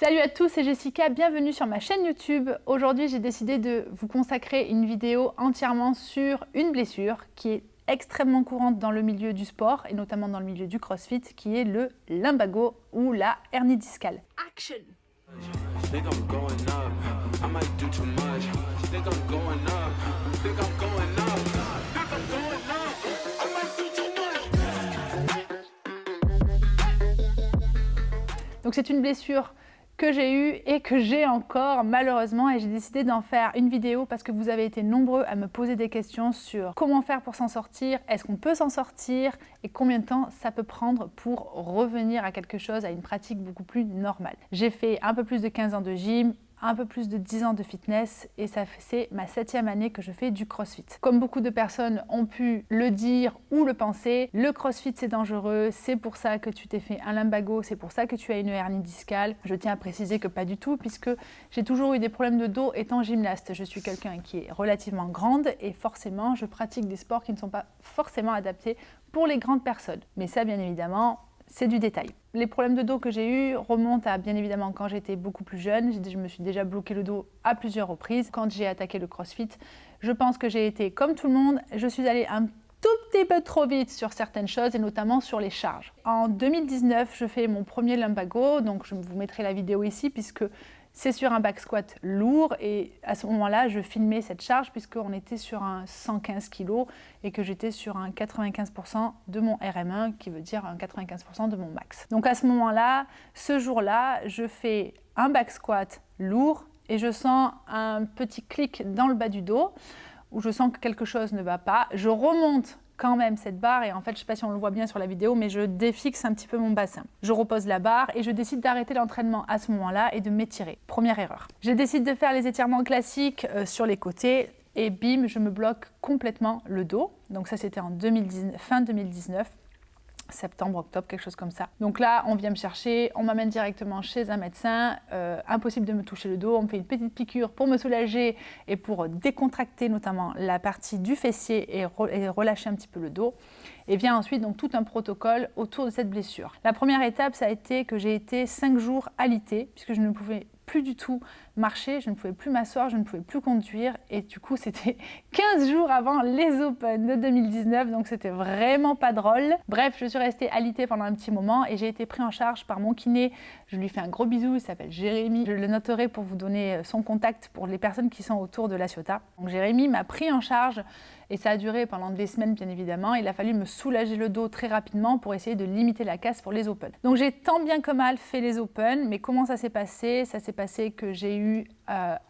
Salut à tous, c'est Jessica, bienvenue sur ma chaîne YouTube. Aujourd'hui, j'ai décidé de vous consacrer une vidéo entièrement sur une blessure qui est extrêmement courante dans le milieu du sport et notamment dans le milieu du CrossFit, qui est le lumbago ou la hernie discale. Action! Donc c'est une blessure que j'ai eu et que j'ai encore malheureusement, et j'ai décidé d'en faire une vidéo parce que vous avez été nombreux à me poser des questions sur comment faire pour s'en sortir, est-ce qu'on peut s'en sortir et combien de temps ça peut prendre pour revenir à quelque chose, à une pratique beaucoup plus normale. J'ai fait un peu plus de 15 ans de gym, un peu plus de 10 ans de fitness et c'est ma 7e année que je fais du CrossFit. Comme beaucoup de personnes ont pu le dire ou le penser, le CrossFit c'est dangereux, c'est pour ça que tu t'es fait un lumbago, c'est pour ça que tu as une hernie discale. Je tiens à préciser que pas du tout puisque j'ai toujours eu des problèmes de dos étant gymnaste. Je suis quelqu'un qui est relativement grande et forcément je pratique des sports qui ne sont pas forcément adaptés pour les grandes personnes. Mais ça bien évidemment, c'est du détail. Les problèmes de dos que j'ai eus remontent à bien évidemment quand j'étais beaucoup plus jeune. Je me suis déjà bloqué le dos à plusieurs reprises. Quand j'ai attaqué le CrossFit, je pense que j'ai été comme tout le monde. Je suis allée un tout petit peu trop vite sur certaines choses et notamment sur les charges. En 2019, je fais mon premier lumbago, donc je vous mettrai la vidéo ici puisque c'est sur un back squat lourd et à ce moment-là, je filmais cette charge puisqu'on était sur un 115 kg et que j'étais sur un 95% de mon RM1 qui veut dire un 95% de mon max. Donc à ce moment-là, ce jour-là, je fais un back squat lourd et je sens un petit clic dans le bas du dos où je sens que quelque chose ne va pas. Je remonte quand même cette barre et en fait je ne sais pas si on le voit bien sur la vidéo mais je défixe un petit peu mon bassin. Je repose la barre et je décide d'arrêter l'entraînement à ce moment-là et de m'étirer. Première erreur. Je décide de faire les étirements classiques sur les côtés et bim, je me bloque complètement le dos. Donc ça c'était en fin 2019. Septembre, octobre, quelque chose comme ça. Donc là, on vient me chercher, on m'amène directement chez un médecin, impossible de me toucher le dos, on me fait une petite piqûre pour me soulager et pour décontracter notamment la partie du fessier et relâcher un petit peu le dos. Et vient ensuite donc tout un protocole autour de cette blessure. La première étape, ça a été que j'ai été 5 jours alitée, puisque je ne pouvais plus du tout marcher, je ne pouvais plus m'asseoir, je ne pouvais plus conduire et du coup c'était 15 jours avant les Open de 2019 donc c'était vraiment pas drôle. Bref, je suis restée alitée pendant un petit moment et j'ai été pris en charge par mon kiné. Je lui fais un gros bisou, il s'appelle Jérémy. Je le noterai pour vous donner son contact pour les personnes qui sont autour de La Ciotat. Donc Jérémy m'a pris en charge et ça a duré pendant des semaines bien évidemment. Il a fallu me soulager le dos très rapidement pour essayer de limiter la casse pour les Open. Donc j'ai tant bien que mal fait les Open, mais comment ça s'est passé? Ça s'est passé que j'ai eu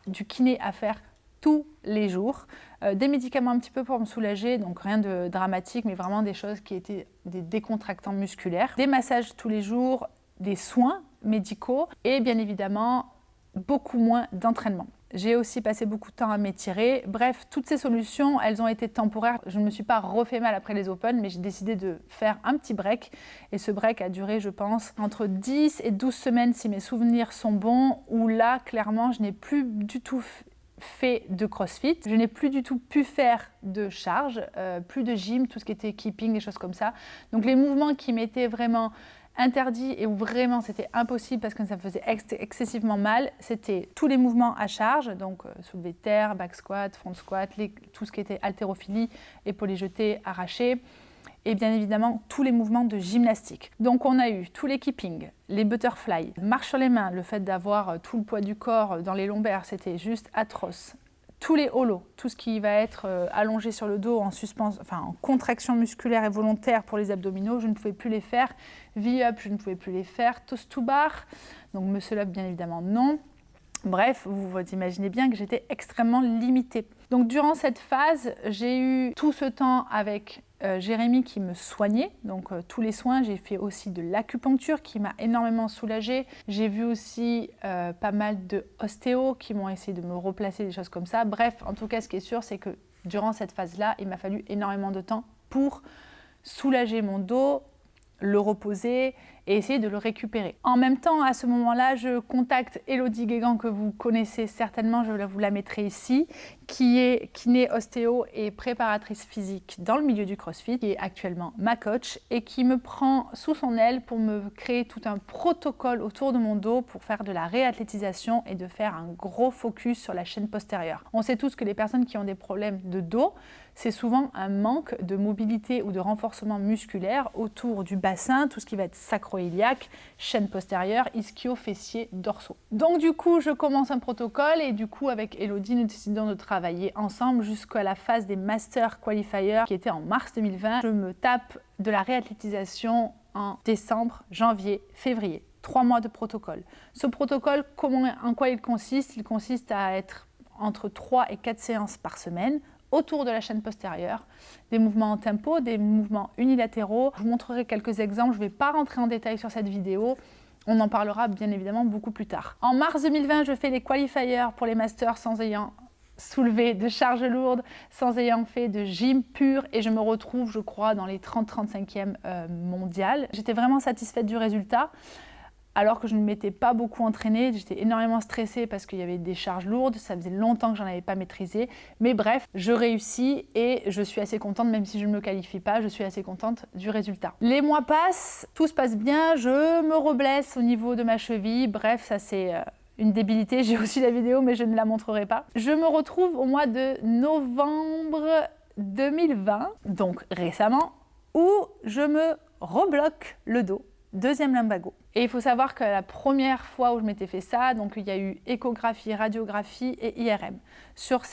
du kiné à faire tous les jours, des médicaments un petit peu pour me soulager, donc rien de dramatique, mais vraiment des choses qui étaient des décontractants musculaires, des massages tous les jours, des soins médicaux et bien évidemment beaucoup moins d'entraînement. J'ai aussi passé beaucoup de temps à m'étirer. Bref, toutes ces solutions, elles ont été temporaires. Je ne me suis pas refait mal après les Open, mais j'ai décidé de faire un petit break. Et ce break a duré, je pense, entre 10 et 12 semaines, si mes souvenirs sont bons, où là, clairement, je n'ai plus du tout fait de CrossFit. Je n'ai plus du tout pu faire de charge, plus de gym, tout ce qui était keeping, des choses comme ça. Donc les mouvements qui m'étaient vraiment interdit et où vraiment c'était impossible parce que ça me faisait excessivement mal, c'était tous les mouvements à charge, donc soulevé de terre, back squat, front squat, tout ce qui était haltérophilie, épaules jetées, arrachées, et bien évidemment tous les mouvements de gymnastique. Donc on a eu tous les keeping, les butterfly, marche sur les mains, le fait d'avoir tout le poids du corps dans les lombaires, c'était juste atroce. Tous les holos, tout ce qui va être allongé sur le dos en suspension, enfin en contraction musculaire et volontaire pour les abdominaux, je ne pouvais plus les faire. V-up, je ne pouvais plus les faire. Toast to bar, donc muscle up bien évidemment non. Bref, vous imaginez bien que j'étais extrêmement limitée. Donc durant cette phase, j'ai eu tout ce temps avec Jérémy qui me soignait, donc tous les soins. J'ai fait aussi de l'acupuncture qui m'a énormément soulagée. J'ai vu aussi pas mal de ostéos qui m'ont essayé de me replacer, des choses comme ça. Bref, en tout cas, ce qui est sûr, c'est que durant cette phase-là, il m'a fallu énormément de temps pour soulager mon dos, le reposer et essayer de le récupérer. En même temps, à ce moment-là, je contacte Elodie Guégan, que vous connaissez certainement, je vous la mettrai ici, qui est kiné, ostéo et préparatrice physique dans le milieu du CrossFit, qui est actuellement ma coach et qui me prend sous son aile pour me créer tout un protocole autour de mon dos pour faire de la réathlétisation et de faire un gros focus sur la chaîne postérieure. On sait tous que les personnes qui ont des problèmes de dos, c'est souvent un manque de mobilité ou de renforcement musculaire autour du bassin, tout ce qui va être sacro-iliaque, chaîne postérieure, ischio-fessiers, dorsaux. Donc du coup, je commence un protocole et du coup, avec Elodie, nous décidons de travailler ensemble jusqu'à la phase des Master Qualifiers qui était en mars 2020. Je me tape de la réathlétisation en décembre, janvier, février. 3 mois de protocole. Ce protocole, en quoi il consiste? Il consiste à être entre 3 et 4 séances par semaine, autour de la chaîne postérieure, des mouvements en tempo, des mouvements unilatéraux. Je vous montrerai quelques exemples, je ne vais pas rentrer en détail sur cette vidéo, on en parlera bien évidemment beaucoup plus tard. En mars 2020, je fais les qualifiers pour les masters sans ayant soulevé de charges lourdes, sans ayant fait de gym pur et je me retrouve, je crois, dans les 30-35e mondiales. J'étais vraiment satisfaite du résultat. Alors que je ne m'étais pas beaucoup entraînée, j'étais énormément stressée parce qu'il y avait des charges lourdes, ça faisait longtemps que j'en avais pas maîtrisé. Mais bref, je réussis et je suis assez contente, même si je ne me qualifie pas, je suis assez contente du résultat. Les mois passent, tout se passe bien, je me reblesse au niveau de ma cheville, bref, ça c'est une débilité, j'ai aussi la vidéo mais je ne la montrerai pas. Je me retrouve au mois de novembre 2020, donc récemment, où je me rebloque le dos. Deuxième lumbago. Et il faut savoir que la première fois où je m'étais fait ça, donc il y a eu échographie, radiographie et IRM. Sur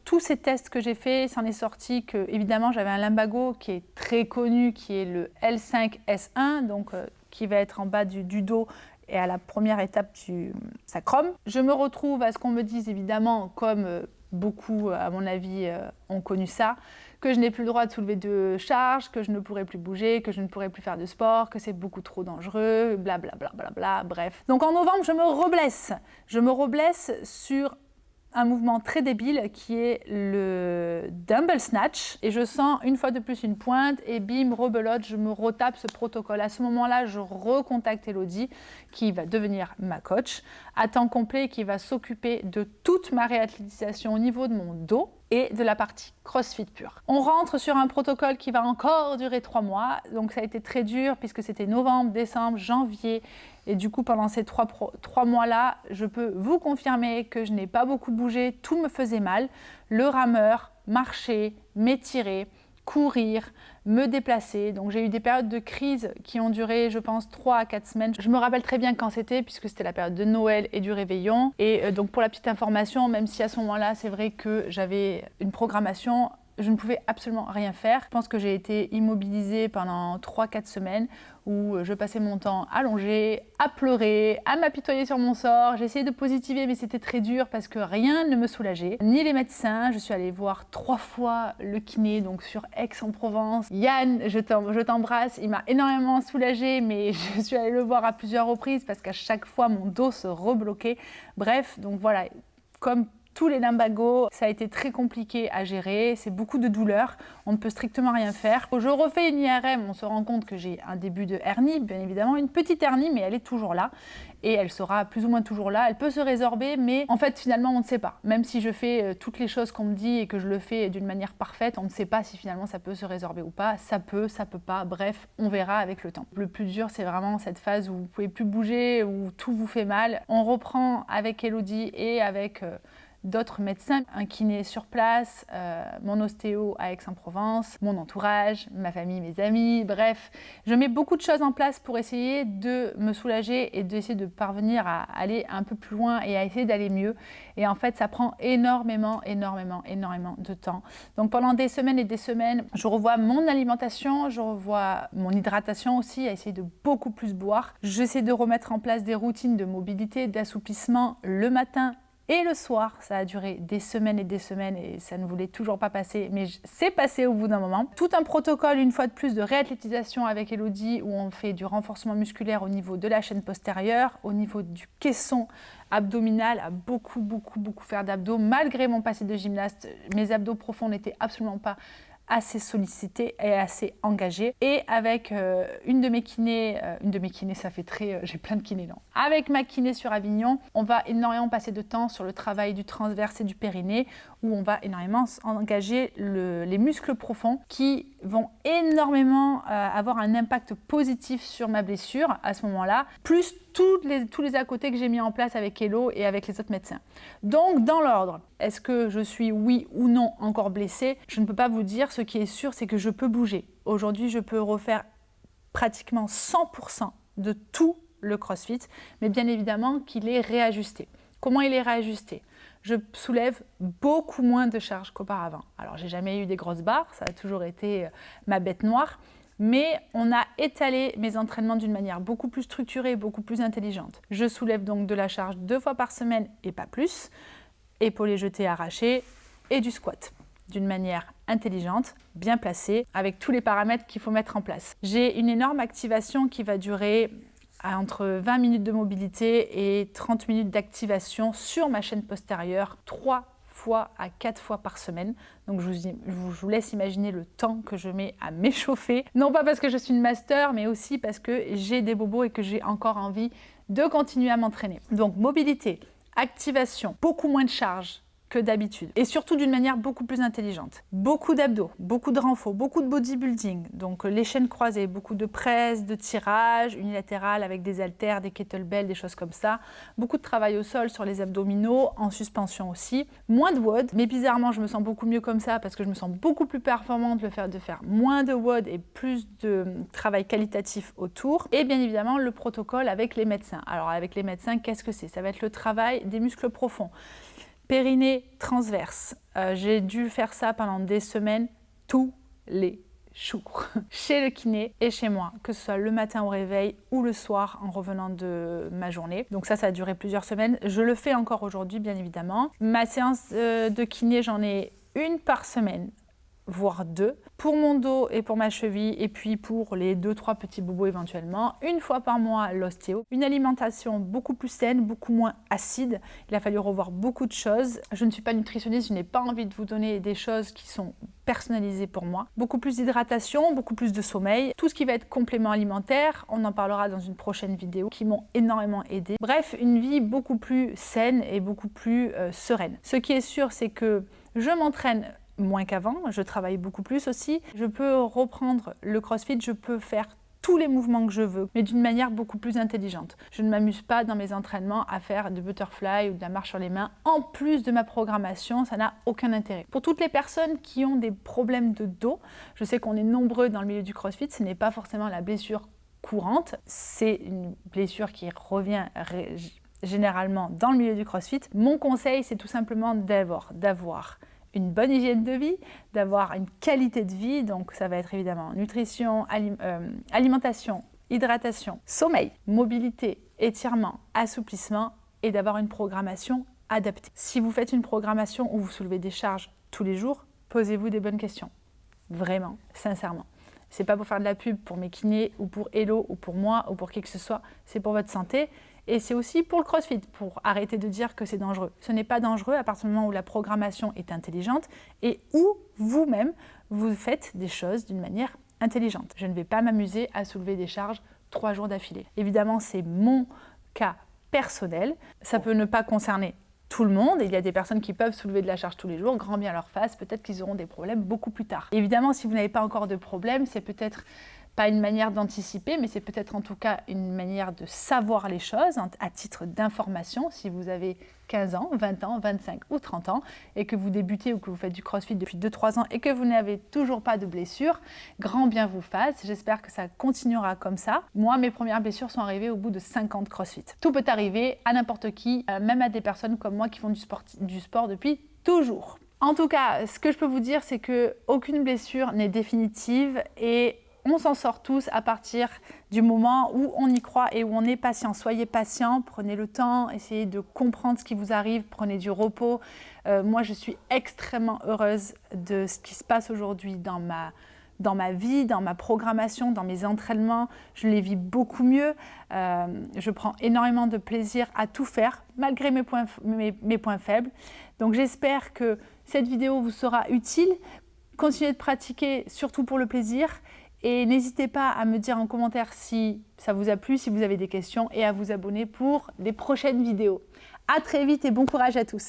tous ces tests que j'ai faits, s'en est sorti que évidemment j'avais un lumbago qui est très connu, qui est le L5-S1, donc qui va être en bas du dos et à la première étape du sacrum. Je me retrouve à ce qu'on me dise évidemment, comme beaucoup à mon avis ont connu ça, que je n'ai plus le droit de soulever de charge, que je ne pourrai plus bouger, que je ne pourrai plus faire de sport, que c'est beaucoup trop dangereux, blablabla, bla, bla, bla, bref. Donc en novembre, je me reblesse. Je me reblesse sur un mouvement très débile qui est le dumbbell snatch et je sens une fois de plus une pointe et bim, rebelote, je me retape ce protocole. À ce moment-là, je recontacte Elodie qui va devenir ma coach à temps complet et qui va s'occuper de toute ma réathlétisation au niveau de mon dos et de la partie CrossFit pure. On rentre sur un protocole qui va encore durer 3 mois, donc ça a été très dur puisque c'était novembre, décembre, janvier, et du coup pendant ces 3 mois-là, je peux vous confirmer que je n'ai pas beaucoup bougé, tout me faisait mal, le rameur, marcher, m'étirer, courir, me déplacer. Donc j'ai eu des périodes de crise qui ont duré, je pense, 3 à 4 semaines. Je me rappelle très bien quand c'était, puisque c'était la période de Noël et du réveillon. Et donc pour la petite information, même si à ce moment-là, c'est vrai que j'avais une programmation, je ne pouvais absolument rien faire. Je pense que j'ai été immobilisée pendant 3-4 semaines où je passais mon temps allongée, à pleurer, à m'apitoyer sur mon sort. J'ai essayé de positiver, mais c'était très dur parce que rien ne me soulageait, ni les médecins. Je suis allée voir 3 fois le kiné, donc sur Aix-en-Provence. Yann, je t'embrasse, il m'a énormément soulagée, mais je suis allée le voir à plusieurs reprises parce qu'à chaque fois, mon dos se rebloquait. Bref, donc voilà, comme tous les lumbagos, ça a été très compliqué à gérer, c'est beaucoup de douleur, on ne peut strictement rien faire. Je refais une IRM, on se rend compte que j'ai un début de hernie, bien évidemment, une petite hernie, mais elle est toujours là, et elle sera plus ou moins toujours là, elle peut se résorber, mais en fait, finalement, on ne sait pas. Même si je fais toutes les choses qu'on me dit et que je le fais d'une manière parfaite, on ne sait pas si finalement ça peut se résorber ou pas, ça peut pas, bref, on verra avec le temps. Le plus dur, c'est vraiment cette phase où vous ne pouvez plus bouger, où tout vous fait mal. On reprend avec Elodie et avec d'autres médecins, un kiné sur place, mon ostéo à Aix-en-Provence, mon entourage, ma famille, mes amis, bref. Je mets beaucoup de choses en place pour essayer de me soulager et d'essayer de parvenir à aller un peu plus loin et à essayer d'aller mieux. Et en fait, ça prend énormément de temps. Donc pendant des semaines et des semaines, je revois mon alimentation, je revois mon hydratation aussi, à essayer de beaucoup plus boire. J'essaie de remettre en place des routines de mobilité, d'assouplissement le matin et le soir. Ça a duré des semaines et ça ne voulait toujours pas passer, mais c'est passé au bout d'un moment. Tout un protocole, une fois de plus, de réathlétisation avec Elodie où on fait du renforcement musculaire au niveau de la chaîne postérieure, au niveau du caisson abdominal, à beaucoup faire d'abdos. Malgré mon passé de gymnaste, mes abdos profonds n'étaient absolument pas assez sollicitée et assez engagée. Et avec une de mes kinés, ça fait très, j'ai plein de kinés non. Avec ma kiné sur Avignon, on va énormément passer de temps sur le travail du transverse et du périnée, où on va énormément engager les muscles profonds qui vont énormément avoir un impact positif sur ma blessure à ce moment-là, plus tous les à côté que j'ai mis en place avec Hello et avec les autres médecins. Donc, dans l'ordre, est-ce que je suis oui ou non encore blessée? Je ne peux pas vous dire. Ce qui est sûr, c'est que je peux bouger. Aujourd'hui, je peux refaire pratiquement 100% de tout le CrossFit, mais bien évidemment qu'il est réajusté. Comment il est réajusté? Je soulève beaucoup moins de charges qu'auparavant. Alors, j'ai jamais eu des grosses barres, ça a toujours été ma bête noire, mais on a étalé mes entraînements d'une manière beaucoup plus structurée, beaucoup plus intelligente. Je soulève donc de la charge 2 fois par semaine et pas plus, épaulé jeté arraché et du squat d'une manière intelligente, bien placée, avec tous les paramètres qu'il faut mettre en place. J'ai une énorme activation qui va durer entre 20 minutes de mobilité et 30 minutes d'activation sur ma chaîne postérieure, 3 fois à 4 fois par semaine. Donc je vous laisse imaginer le temps que je mets à m'échauffer. Non pas parce que je suis une master, mais aussi parce que j'ai des bobos et que j'ai encore envie de continuer à m'entraîner. Donc mobilité, activation, beaucoup moins de charge que d'habitude et surtout d'une manière beaucoup plus intelligente. Beaucoup d'abdos, beaucoup de renfort, beaucoup de bodybuilding, donc les chaînes croisées, beaucoup de presse, de tirage unilatéral avec des haltères, des kettlebells, des choses comme ça. Beaucoup de travail au sol sur les abdominaux, en suspension aussi. Moins de WOD, mais bizarrement je me sens beaucoup mieux comme ça parce que je me sens beaucoup plus performante de faire moins de WOD et plus de travail qualitatif autour. Et bien évidemment le protocole avec les médecins. Alors avec les médecins, qu'est-ce que c'est? Ça va être le travail des muscles profonds. Périnée transverse, j'ai dû faire ça pendant des semaines, tous les jours, chez le kiné et chez moi, que ce soit le matin au réveil ou le soir en revenant de ma journée. Donc ça a duré plusieurs semaines. Je le fais encore aujourd'hui, bien évidemment. Ma séance de kiné, j'en ai une par semaine, voire 2, pour mon dos et pour ma cheville, et puis pour les 2-3 petits bobos éventuellement. Une fois par mois, l'ostéo. Une alimentation beaucoup plus saine, beaucoup moins acide. Il a fallu revoir beaucoup de choses. Je ne suis pas nutritionniste, je n'ai pas envie de vous donner des choses qui sont personnalisées pour moi. Beaucoup plus d'hydratation, beaucoup plus de sommeil. Tout ce qui va être complément alimentaire, on en parlera dans une prochaine vidéo, qui m'ont énormément aidé. Bref, une vie beaucoup plus saine et beaucoup plus sereine. Ce qui est sûr, c'est que je m'entraîne moins qu'avant, je travaille beaucoup plus aussi. Je peux reprendre le CrossFit, je peux faire tous les mouvements que je veux, mais d'une manière beaucoup plus intelligente. Je ne m'amuse pas dans mes entraînements à faire de butterfly ou de la marche sur les mains. En plus de ma programmation, ça n'a aucun intérêt. Pour toutes les personnes qui ont des problèmes de dos, je sais qu'on est nombreux dans le milieu du CrossFit, ce n'est pas forcément la blessure courante, c'est une blessure qui revient généralement dans le milieu du CrossFit. Mon conseil, c'est tout simplement d'avoir une bonne hygiène de vie, d'avoir une qualité de vie, donc ça va être évidemment nutrition, alimentation, hydratation, sommeil, mobilité, étirement, assouplissement et d'avoir une programmation adaptée. Si vous faites une programmation où vous soulevez des charges tous les jours, posez-vous des bonnes questions. Vraiment, sincèrement. C'est pas pour faire de la pub pour mes kinés ou pour Hello ou pour moi ou pour qui que ce soit, c'est pour votre santé. Et c'est aussi pour le CrossFit, pour arrêter de dire que c'est dangereux. Ce n'est pas dangereux à partir du moment où la programmation est intelligente et où vous-même, vous faites des choses d'une manière intelligente. Je ne vais pas m'amuser à soulever des charges 3 jours d'affilée. Évidemment, c'est mon cas personnel. Ça peut ne pas concerner tout le monde. Il y a des personnes qui peuvent soulever de la charge tous les jours, grand bien leur face. Peut-être qu'ils auront des problèmes beaucoup plus tard. Évidemment, si vous n'avez pas encore de problème, c'est peut-être pas une manière d'anticiper, mais c'est peut-être en tout cas une manière de savoir les choses à titre d'information. Si vous avez 15 ans, 20 ans, 25 ou 30 ans et que vous débutez ou que vous faites du CrossFit depuis 2-3 ans et que vous n'avez toujours pas de blessure, grand bien vous fasse. J'espère que ça continuera comme ça. Moi, mes premières blessures sont arrivées au bout de 5 ans de CrossFit. Tout peut arriver à n'importe qui, même à des personnes comme moi qui font du sport depuis toujours. En tout cas, ce que je peux vous dire, c'est qu'aucune blessure n'est définitive et on s'en sort tous à partir du moment où on y croit et où on est patient. Soyez patient, prenez le temps, essayez de comprendre ce qui vous arrive, prenez du repos. Moi, je suis extrêmement heureuse de ce qui se passe aujourd'hui dans ma vie, dans ma programmation, dans mes entraînements. Je les vis beaucoup mieux. Je prends énormément de plaisir à tout faire, malgré mes points faibles. Donc j'espère que cette vidéo vous sera utile. Continuez de pratiquer, surtout pour le plaisir. Et n'hésitez pas à me dire en commentaire si ça vous a plu, si vous avez des questions et à vous abonner pour les prochaines vidéos. À très vite et bon courage à tous.